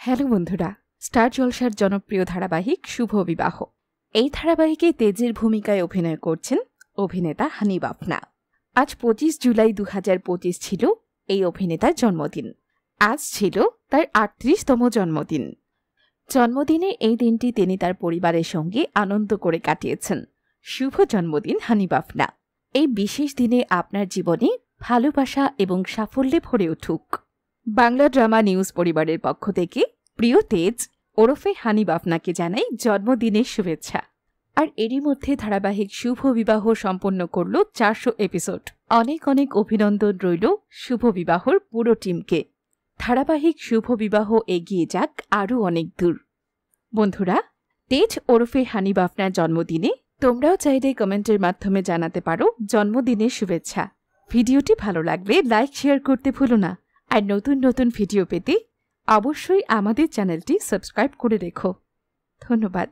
Hello বন্ধুরা, star জলসার জনপ্রিয় ধারাবাহিক শুভ বিবাহ। এই ধারাবাহিকে তেজের ভূমিকায় অভিনয় করছেন অভিনেতা হানিফ আফনা। আজ 25 জুলাই 2025 ছিল এই অভিনেতার জন্মদিন। আজ ছিল তার 38তম জন্মদিন। জন্মদিনে এই দিনটি তিনি তার পরিবারের সঙ্গে আনন্দ করে কাটিয়েছেন। শুভ জন্মদিন হানিফ আফনা। এই বিশেষ দিনে আপনার জীবনে ভালোবাসা এবং সাফল্যে ভরে উঠুক। বাংলা ড্রামা নিউজ পরিবারের পক্ষ থেকে প্রিয় তেজ ওরফে হানিফ আফনাকে জানাই জন্মদিনের শুভেচ্ছা। আর এরই মধ্যে ধারাবাহিক শুভ বিবাহ সম্পন্ন করল 400 এপিসোড। অনেক অনেক অভিনন্দন রইল শুভ বিবাহর পুরো টিমকে। ধারাবাহিক শুভ বিবাহ এগিয়ে যাক আরও অনেক দূর। বন্ধুরা, তেজ ওরফে হানিফ আফনার জন্মদিনে তোমরাও চাইলে কমেন্টের মাধ্যমে জানাতে পারো জন্মদিনের শুভেচ্ছা। ভিডিওটি ভালো লাগলে লাইক শেয়ার করতে ভুলো না। আর নতুন নতুন ভিডিও পেতে অবশ্যই আমাদের চ্যানেলটি সাবস্ক্রাইব করে রেখো। ধন্যবাদ।